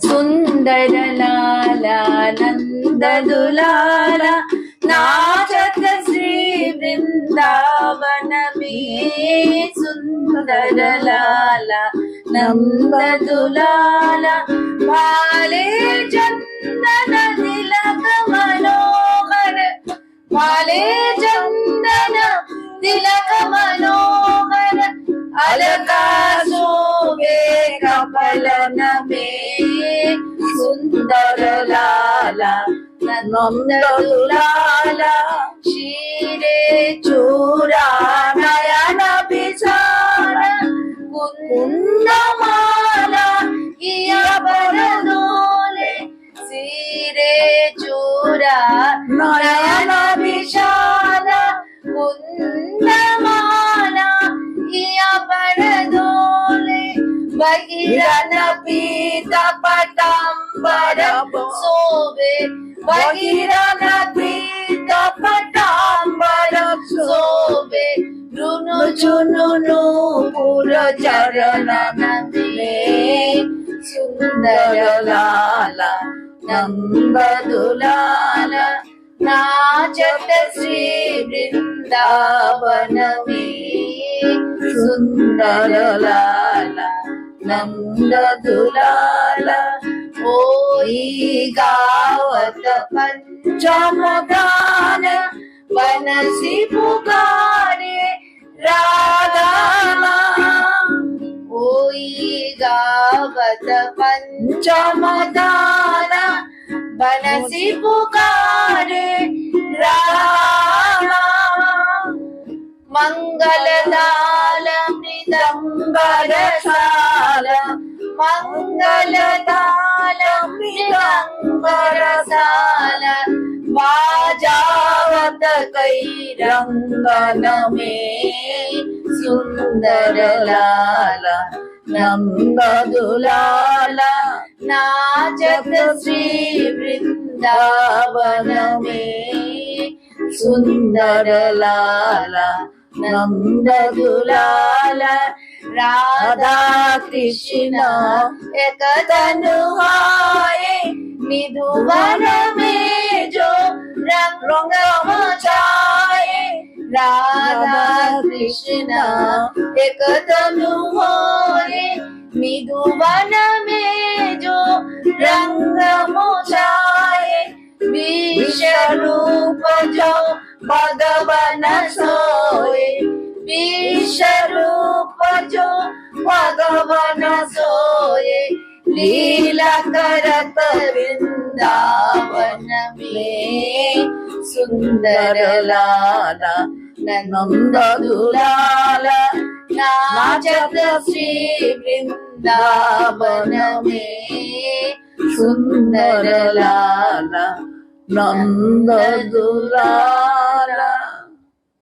सुंदर लाला नंद दुलाला नाचत श्री वृंदावन में। सुंदर लाला नंद दुलाला भाले चंदन तिलक मनोहर, भाले चंदन तिलक मनोहर, अलका शोभे कपलन में। सुंदर लाला नंद दुलाला शीरे चूड़ा नयन विचार, कुंदमाला किया बरदोले। शीरे चूड़ा नयन विशाल, कुंदमाला किया बरदोले। भगीरथ पीत पटांबर शोभे, भगीरथ पीत पटांबर शोभे। रुनु चुनु नूपुर चरण में। सुंदर लाला नंद दुलाला नाचत श्री वृंदावन में। सुंदर लाला नंद दुलाला होई गावत पंचम गान, बनसी पुकारे राधा नाम। होई गावत पंचम गान, बनसी पुकारे राधा। मंगल दाल मृदंबर साल, मंगल दाल मृदंबर साल, बाजावत कई रंगन में। सुंदर लाला नंद दुलाला नाचत श्री वृंदावन में। सुंदर लाला नंद दुलाला राधा कृष्ण एक तनु आए। निधुवन में जो रंग मचाए, राधा कृष्ण एक तनु होए। निधुवन में जो रंग मचाए, विश्वरूप जो भगवन सोए। विश्वरूप जो भगवन सोए, लीला करत वृंदावन में। सुंदर लाला नंद दुलाला नाचत श्री वृंदावन में। सुंदर लाला नंद दुलाला।